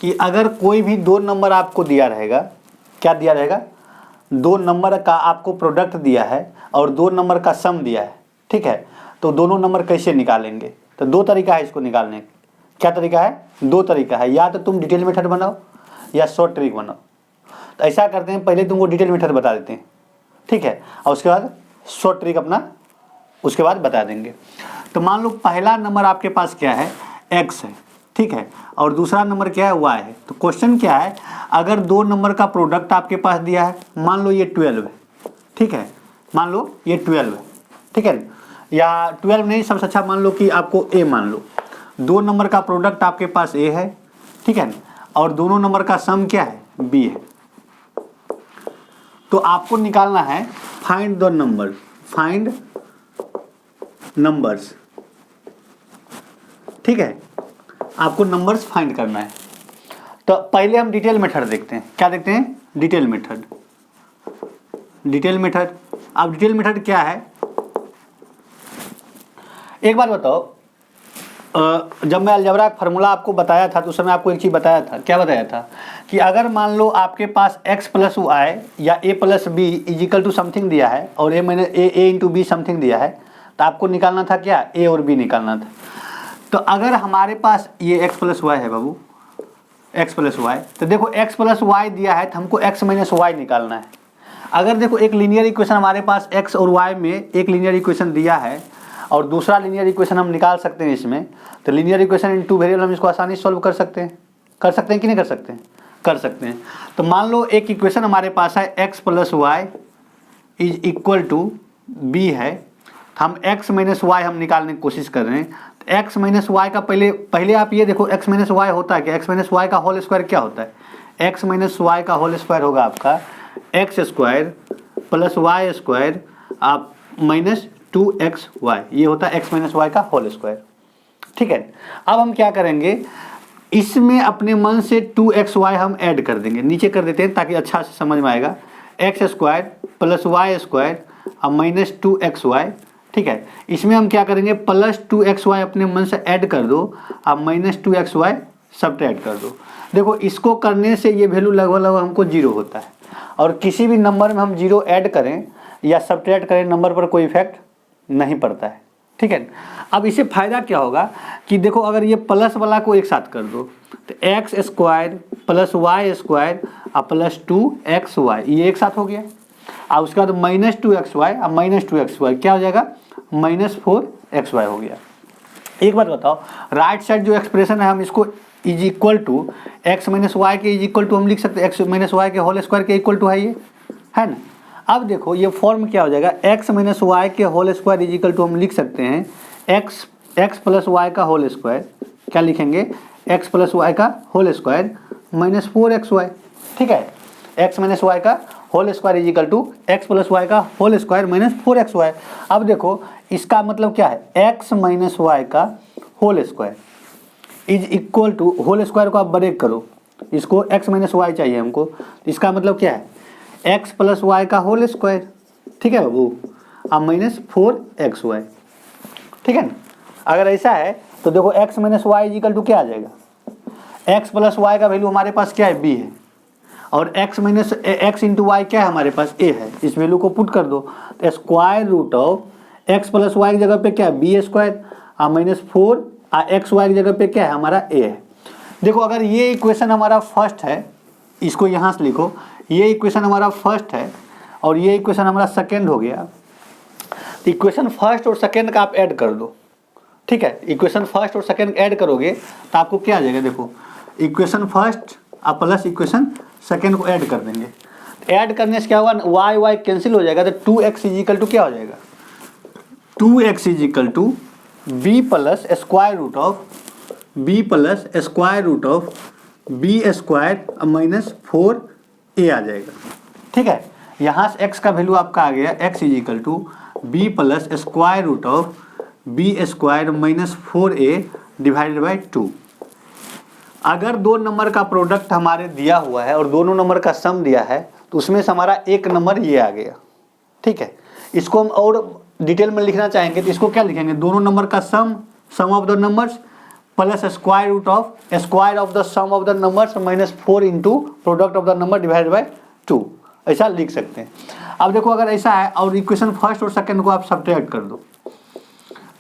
कि अगर कोई भी दो नंबर आपको दिया रहेगा, क्या दिया रहेगा, दो नंबर का आपको प्रोडक्ट दिया है और दो नंबर का सम दिया है, ठीक है, तो दोनों नंबर कैसे निकालेंगे। तो दो तरीका है इसको निकालने का। क्या तरीका है, दो तरीका है, या तो तुम डिटेल मेथड बनाओ या शॉर्ट ट्रिक बनाओ। तो ऐसा करते हैं, पहले तुमको डिटेल मेथड बता देते हैं, ठीक है, और उसके बाद शॉर्ट ट्रिक अपना उसके बाद बता देंगे। तो मान लो पहला नंबर आपके पास क्या है, x है, ठीक है, और दूसरा नंबर क्या है, y है। तो क्वेश्चन क्या है, अगर दो नंबर का प्रोडक्ट आपके पास दिया है, मान लो ये 12 है, ठीक है, मान लो ये 12 है, ठीक है, या 12 नहीं, सबसे अच्छा मान लो कि आपको a मान लो। दो नंबर का प्रोडक्ट आपके पास a है, ठीक है, और दोनों नंबर का सम क्या है, b है। तो आपको निकालना है find the number, find numbers, ठीक है, आपको नंबर्स फाइंड करना है। तो पहले हम डिटेल मेथड देखते हैं। क्या देखते हैं, डिटेल मेथड। डिटेल मेथड, अब डिटेल मेथड क्या है, एक बार बताओ, जब मैं अलजेब्रा का फार्मूला आपको बताया था तो उस समय आपको एक चीज़ बताया था। क्या बताया था कि अगर मान लो आपके पास x प्लस वाई या a plus B is equal to something दिया है और a इंटू बी समथिंग दिया है, तो आपको निकालना था क्या, a और b निकालना था। तो अगर हमारे पास ये x प्लस वाई है बाबू, x प्लस वाई, तो देखो x प्लस वाई दिया है तो हमको x माइनस वाई निकालना है। अगर देखो एक लीनियर इक्वेशन हमारे पास x और y में एक लीनियर इक्वेशन दिया है और दूसरा लीनियर इक्वेशन हम निकाल सकते हैं इसमें, तो linear equation in two variable हम इसको आसानी से सॉल्व कर सकते हैं। कर सकते हैं कि नहीं कर सकते हैं, कर सकते हैं। तो मान लो एक इक्वेशन हमारे पास है x plus y is equal to B है, हम x माइनस वाई हम निकालने की कोशिश कर रहे हैं। तो x माइनस वाई का पहले आप ये देखो x माइनस वाई होता है क्या, x माइनस वाई का होल स्क्वायर क्या होता है, x माइनस वाई का होल स्क्वायर होगा आपका x square plus y square आप माइनस 2xy, ये होता है x माइनस वाई का होल स्क्वायर, ठीक है। अब हम क्या करेंगे, इसमें अपने मन से 2xy हम ऐड कर देंगे, नीचे कर देते हैं ताकि अच्छा से समझ में आएगा। x square plus y square अब माइनस 2xy, ठीक है, इसमें हम क्या करेंगे, प्लस 2xy अपने मन से ऐड कर दो, अब माइनस 2xy सब्ट्रैक्ट कर दो। देखो इसको करने से ये वैल्यू लगभग हमको जीरो होता है, और किसी भी नंबर में हम जीरो ऐड करें या सब्ट्रैक्ट करें नंबर पर कोई इफेक्ट नहीं पड़ता है, ठीक है। अब इससे फायदा क्या होगा कि देखो अगर ये प्लस वाला को एक साथ कर दो तो x square plus y square और प्लस 2xy ये एक साथ हो गया। अब उसके बाद माइनस 2xy, अब माइनस 2xy क्या हो जाएगा, माइनस 4xy हो गया। एक बात बताओ, राइट साइड जो एक्सप्रेशन है हम इसको is equal to x minus y के इज इक्वल टू हम लिख सकते हैं, एक्स माइनस वाई के होल स्क्वायर के इक्वल टू है ये, है ना। अब देखो ये फॉर्म क्या हो जाएगा, x माइनस वाई के होल स्क्वायर इजिकल टू हम लिख सकते हैं x प्लस वाई का होल स्क्वायर, क्या लिखेंगे, x प्लस वाई का होल स्क्वायर माइनस 4xy, ठीक है, x माइनस वाई का whole square is equal to x plus y का होल स्क्वायर माइनस 4xy। अब देखो इसका मतलब क्या है, x माइनस वाई का whole square is equal to, whole square को आप ब्रेक करो, इसको x माइनस वाई चाहिए हमको, इसका मतलब क्या है, x प्लस वाई का होल स्क्वायर, ठीक है बाबू, अब माइनस 4xy, ठीक है ना। अगर ऐसा है तो देखो x minus y is equal to क्या आ जाएगा, x प्लस वाई का वैल्यू हमारे पास क्या है, b है, और x minus x into y क्या है हमारे पास, a है, इस वैल्यू को पुट कर दो तो square root of x plus y की जगह पे क्या है, b स्क्वायर और माइनस 4 एक्स वाई की जगह पे क्या है हमारा a है। देखो अगर ये इक्वेशन हमारा फर्स्ट है, इसको यहाँ से लिखो, ये इक्वेशन हमारा फर्स्ट है और ये इक्वेशन हमारा सेकंड हो गया, तो इक्वेशन फर्स्ट और सेकंड का आप ऐड कर दो, ठीक है, इक्वेशन फर्स्ट और सेकंड ऐड करोगे तो आपको क्या आ जाएगा, देखो इक्वेशन फर्स्ट आप प्लस इक्वेशन सेकंड को ऐड कर देंगे, ऐड करने से क्या होगा, वाई वाई कैंसिल हो जाएगा, तो 2x इजिकल टू क्या हो जाएगा, 2x is equal to b plus square root of b plus square root of b square minus 4a आ जाएगा, ठीक है। यहाँ से x का वैल्यू आपका आ गया x is equal to b plus square root of b square minus 4a divided by 2। अगर दो नंबर का प्रोडक्ट हमारे दिया हुआ है और दोनों नंबर का सम दिया है तो उसमें से हमारा एक नंबर ये आ गया, ठीक है। इसको हम और डिटेल में लिखना चाहेंगे तो इसको क्या लिखेंगे, दोनों नंबर का sum of the numbers plus square of the sum of the numbers minus 4 into product of the number divided by 2, ऐसा लिख सकते हैं। अब देखो अगर ऐसा है और इक्वेशन फर्स्ट और सेकंड को आप सब्ट्रैक्ट कर दो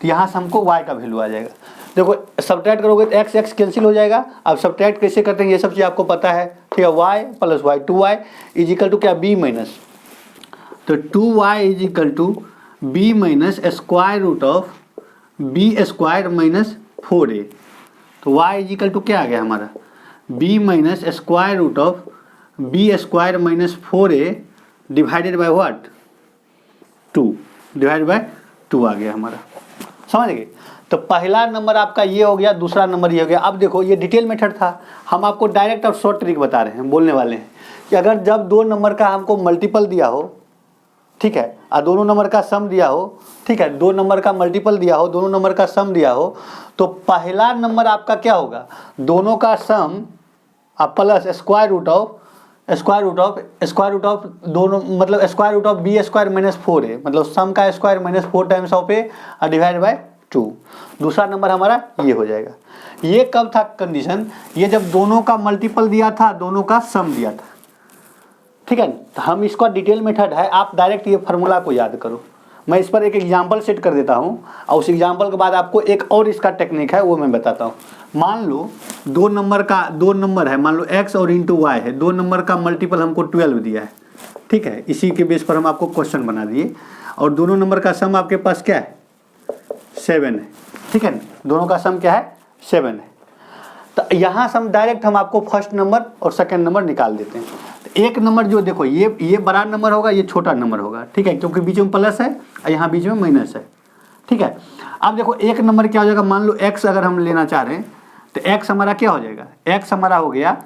तो यहाँ से हमको y का वैल्यू आ जाएगा। देखो सब्ट्रैक्ट करोगे तो x कैंसिल हो जाएगा। अब सब्ट्रैक्ट कैसे करते हैं ये सब चीज़ आपको पता है, ठीक है। y plus y 2y is equal to क्या b माइनस, तो 2y is equal to b minus square root of b square minus 4a, तो y इज इक्वल टू क्या आ गया हमारा b minus square root of b square minus 4a divided by what 2, divided by 2 आ गया हमारा, समझ गए। तो पहला नंबर आपका ये हो गया, दूसरा नंबर ये हो गया। अब देखो ये डिटेल मेथड था, हम आपको डायरेक्ट और शॉर्ट ट्रिक बता रहे हैं, बोलने वाले हैं कि अगर जब दो नंबर का हमको मल्टीपल दिया हो, ठीक है, और दोनों नंबर का सम दिया हो, ठीक है, दो नंबर का मल्टीपल दिया हो, दोनों नंबर का सम दिया हो, तो पहला नंबर आपका क्या होगा, दोनों का sum plus square root of दोनों, मतलब square root of B square minus 4a, मतलब सम का square minus 4 times of A divide by 2। दूसरा नंबर हमारा ये हो जाएगा। ये कब था कंडीशन, ये जब दोनों का मल्टीपल दिया था, दोनों का सम दिया था, ठीक है। तो हम इसका डिटेल मेथड है, आप डायरेक्ट ये फार्मूला को याद करो। मैं इस पर एक एग्जाम्पल सेट कर देता हूँ और उस एग्जाम्पल के बाद आपको एक और इसका टेक्निक है वो मैं बताता हूँ। मान लो दो नंबर है, मान लो x और इंटू वाई है, दो नंबर का मल्टीपल हमको 12 दिया है, ठीक है। इसी के बेस पर हम आपको क्वेश्चन बना दिए और दोनों नंबर का सम आपके पास क्या है 7 है, ठीक है। दोनों का सम क्या है 7 है। तो यहाँ से हम डायरेक्ट हम आपको फर्स्ट नंबर और सेकंड नंबर निकाल देते हैं। तो एक नंबर जो देखो ये बड़ा नंबर होगा, ये छोटा नंबर होगा, ठीक है, क्योंकि बीच में प्लस है और यहाँ बीच में माइनस है, ठीक है। अब देखो एक नंबर क्या हो जाएगा, मान लो x अगर हम लेना चाह रहे हैं तो x हमारा क्या हो जाएगा, x हमारा हो गया,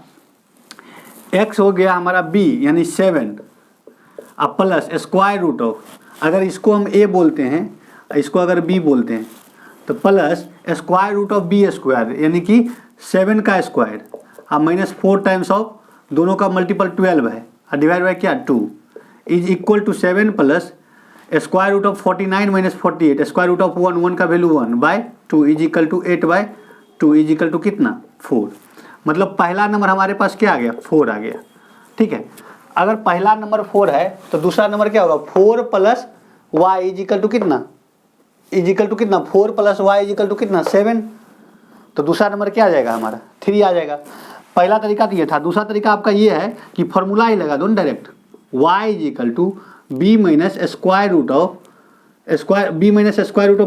x हो गया हमारा b यानी 7 अब प्लस स्क्वायर रूट ऑफ, अगर इसको हम a बोलते हैं, इसको अगर b बोलते हैं, तो plus square root of b square यानी कि 7 का स्क्वायर अब माइनस 4 टाइम्स ऑफ दोनों का मल्टीपल 12 है और डिवाइड बाय क्या 2 is equal to 7 plus square root of 49 minus 48 square root of 1 का value 1 by 2 is equal to 8 by 2 is equal to कितना 4। मतलब पहला नंबर हमारे पास क्या आ गया 4 आ गया, ठीक है। अगर पहला नंबर 4 है तो दूसरा नंबर क्या होगा 4 plus y is equal to कितना 4 plus y is equal to कितना 7। तो दूसरा नंबर क्या आ जाएगा हमारा 3 आ जाएगा। पहला तरीका तो ये था। दूसरा तरीका आपका ये है कि फॉर्मूला ही लगा दो direct, y is equal to B minus square root of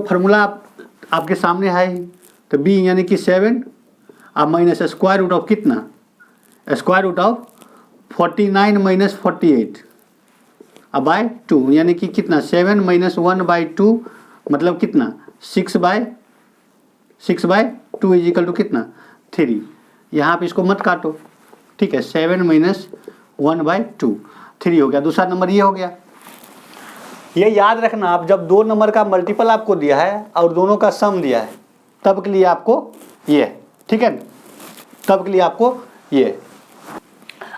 formula आपके सामने है ही, तो b यानी कि 7 अब माइनस स्क्वायर रूट ऑफ कितना स्क्वायर रूट ऑफ 49 माइनस 48 अब बाय 2 यानी कि कितना 7 माइनस 1 बाई 2 मतलब कितना 6 बाय 2 इज इक्वल टू कितना 3। यहाँ पे इसको मत काटो, ठीक है। 7 माइनस 1 बाई 2 3 हो गया। दूसरा नंबर ये हो गया। ये याद रखना, आप जब दो नंबर का मल्टीपल आपको दिया है और दोनों का सम दिया है तब के लिए आपको ये, ठीक है, तब के लिए आपको ये।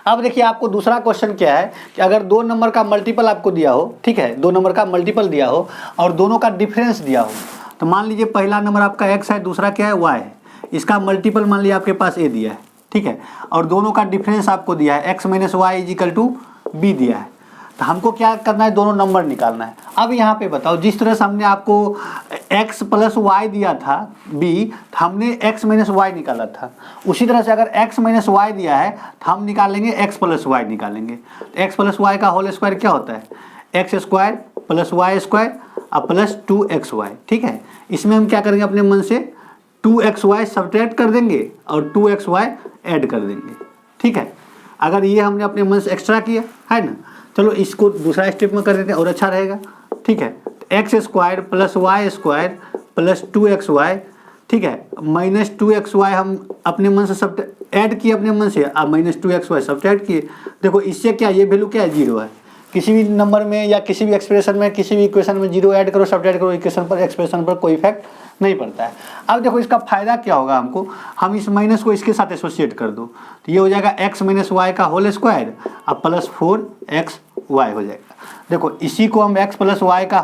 अब देखिए आपको दूसरा क्वेश्चन क्या है कि अगर दो नंबर का मल्टीपल आपको दिया हो, ठीक है, दो नंबर का मल्टीपल दिया हो और दोनों का डिफरेंस दिया हो, तो मान लीजिए पहला नंबर आपका x है, दूसरा क्या है y है, इसका मल्टीपल मान लीजिए आपके पास a दिया है, ठीक है, और दोनों का डिफरेंस आपको दिया है x minus y is equal to b दिया है। तो हमको क्या करना है दोनों नंबर निकालना है। अब यहाँ पे बताओ, जिस तरह से हमने आपको x प्लस वाई दिया था b, तो हमने x माइनस वाई निकाला था, उसी तरह से अगर x माइनस वाई दिया है तो हम निकालेंगे x प्लस वाई निकालेंगे। तो x प्लस वाई का होल स्क्वायर क्या होता है x square plus y square और प्लस 2xy, ठीक है। इसमें हम क्या करेंगे अपने मन से 2xy सब्ट्रैक्ट कर देंगे और 2xy ऐड कर देंगे, ठीक है। अगर ये हमने अपने मन से एक्स्ट्रा किया है ना, चलो इसको दूसरा स्टेप में कर देते हैं और अच्छा रहेगा, ठीक है। X square plus y square plus 2xy, ठीक है, माइनस 2xy हम अपने मन से सब ऐड किए अपने मन से, अब माइनस 2xy सब्ट्रैक्ट किए। देखो इससे क्या ये वैल्यू क्या है 0 है। किसी भी नंबर में या किसी भी एक्सप्रेशन में, किसी भी इक्वेशन में 0 ऐड करो सब्ट्रैक्ट करो, इक्वेशन पर एक्सप्रेशन पर कोई इफेक्ट नहीं पड़ता है। अब देखो इसका फायदा क्या होगा हमको, हम इस माइनस को इसके साथ एसोसिएट कर दो तो ये हो जाएगा x माइनस वाई का होल स्क्वायर अब प्लस 4xy हो जाएगा। देखो इसी को हम x प्लस वाई का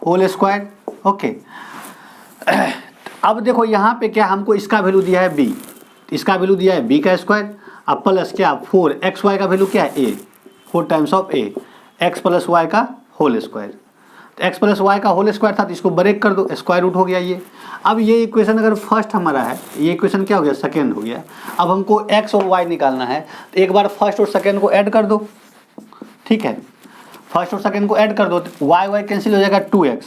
होल स्क्वायर, ओके। अब देखो यहाँ पे क्या हमको इसका वैल्यू दिया है b, इसका वैल्यू दिया है b का स्क्वायर, अब प्लस क्या 4xy का वैल्यू क्या है a, 4 times of a, x plus y का होल स्क्वायर। तो x प्लस वाई का होल स्क्वायर था तो इसको ब्रेक कर दो, स्क्वायर रूट हो गया ये। अब ये इक्वेशन अगर फर्स्ट हमारा है, ये इक्वेशन क्या हो गया, सेकेंड हो गया। अब हमको x और y निकालना है तो एक बार फर्स्ट और सेकेंड को ऐड कर दो, ठीक है, फर्स्ट और सेकेंड को ऐड कर दो तो y कैंसिल हो जाएगा 2x,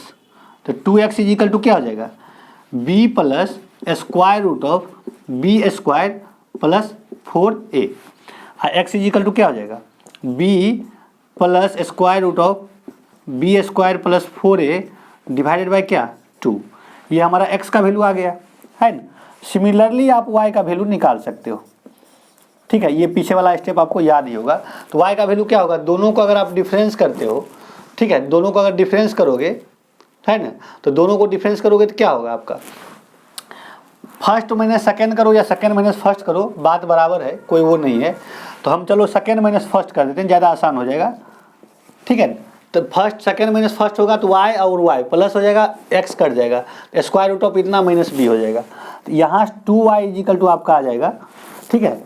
तो 2x इज इक्वल टू क्या हो जाएगा b plus square root of b square plus 4a। x is equal to क्या हो जाएगा b plus square root of b square plus 4a divided by क्या 2। ये हमारा x का वैल्यू आ गया है ना। सिमिलरली आप y का वैल्यू निकाल सकते हो, ठीक है, ये पीछे वाला स्टेप आपको याद ही होगा। तो y का वैल्यू क्या होगा, दोनों को अगर आप डिफरेंस करते हो, ठीक है, दोनों को अगर डिफरेंस करोगे है ना, तो दोनों को डिफरेंस करोगे तो क्या होगा आपका, फर्स्ट माइनस सेकेंड करो या सेकेंड माइनस फर्स्ट करो, बात बराबर है, कोई वो नहीं है। तो हम चलो सेकेंड माइनस फर्स्ट कर देते हैं, ज़्यादा आसान हो जाएगा, ठीक है। तो फर्स्ट सेकेंड माइनस फर्स्ट होगा तो y और y प्लस हो जाएगा, x कट जाएगा, स्क्वायर रूट ऑफ इतना माइनस b हो जाएगा। तो यहाँ 2y इजिकल टू आपका आ जाएगा, ठीक है,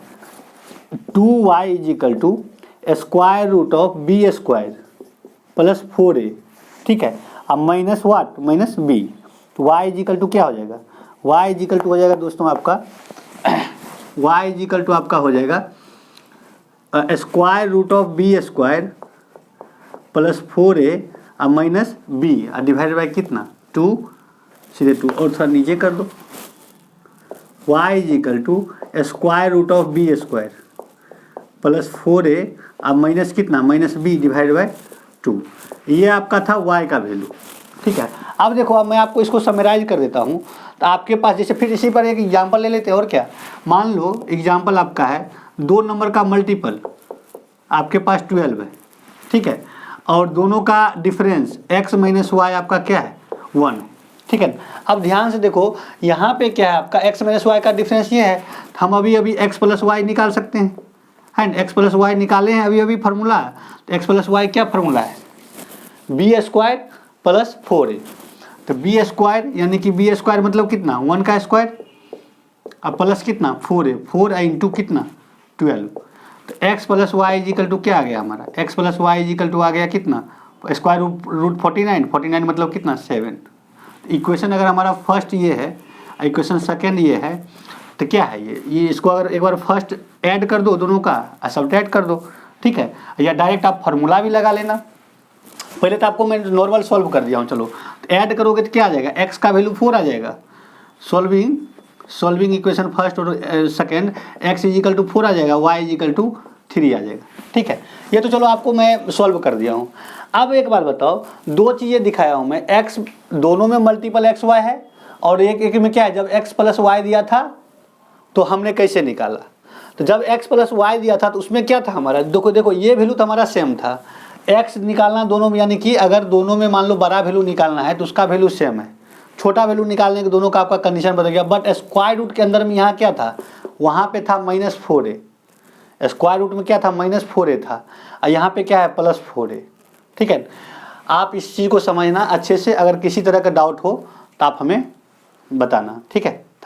2y is equal to square root of b square plus 4a, ठीक है, अब माइनस वाट माइनस b, तो y इजिकल टू क्या हो जाएगा, y इजिकल टू हो जाएगा दोस्तों आपका y इजिकल टू आपका हो जाएगा square root of b square plus 4a अब माइनस b डिवाइडेड बाई कितना 2, सीधे 2 और थोड़ा नीचे कर दो, y is equal to square root of b square plus 4a अब माइनस कितना माइनस b डिवाइडेड बाई 2। ये आपका था y का वैल्यू, ठीक है। अब देखो, अब मैं आपको इसको समराइज कर देता हूँ। तो आपके पास जैसे फिर इसी पर एक एग्जांपल ले लेते हैं, और क्या, मान लो एग्जांपल आपका है 2 नंबर का मल्टीपल आपके पास 12 है, ठीक है, और दोनों का डिफरेंस x माइनस वाई आपका क्या है 1, ठीक है। अब ध्यान से देखो यहाँ पे क्या है आपका x माइनस वाई का डिफरेंस ये है, तो हम अभी x प्लस वाई निकाल सकते हैं, है ना, x प्लस वाई निकाले हैं अभी फार्मूला। तो x प्लस वाई क्या फार्मूला है, बी स्क्वायर प्लस 4a, तो बी स्क्वायर यानी कि बी स्क्वायर मतलब कितना 1 का स्क्वायर, अब प्लस कितना 4a, 4 इंटू कितना 12, तो x plus Y is equal to क्या आ गया हमारा, x plus Y is equal to आ गया कितना स्क्वायर रूट 49 मतलब कितना 7। इक्वेशन अगर हमारा फर्स्ट ये है, इक्वेशन सेकेंड ये है, तो क्या है ये इसको अगर एक बार फर्स्ट ऐड कर दो दोनों का, सब्ट्रैक्ट कर दो, ठीक है, या डायरेक्ट आप फार्मूला भी लगा लेना। पहले तो आपको मैं नॉर्मल सॉल्व कर दिया हूँ, चलो तो ऐड करोगे तो क्या आ जाएगा, x का वैल्यू 4 आ जाएगा, सॉल्विंग इक्वेशन फर्स्ट और सेकेंड, x इजिकल टू 4 आ जाएगा, y इजिकल टू 3 आ जाएगा, ठीक है। ये तो चलो आपको मैं सॉल्व कर दिया हूँ। अब एक बार बताओ, 2 चीज़ें दिखाया हूँ मैं, x दोनों में मल्टीपल x y है, और एक में क्या है, जब x प्लस वाई दिया था तो हमने कैसे निकाला, तो जब x प्लस वाई दिया था तो उसमें क्या था हमारा, देखो ये वैल्यू तो हमारा सेम था, x निकालना दोनों में, यानी कि अगर दोनों में मान लो बड़ा वैल्यू निकालना है तो उसका वैल्यू सेम है, छोटा वैल्यू निकालने के दोनों का आपका कंडीशन बदल गया। बट स्क्वायर रूट के अंदर में यहाँ क्या था, वहाँ पे था माइनस 4a, स्क्वायर रूट में क्या था माइनस 4a था, और यहाँ पे क्या है प्लस 4a, ठीक है। आप इस चीज़ को समझना अच्छे से, अगर किसी तरह का डाउट हो तो आप हमें बताना, ठीक है।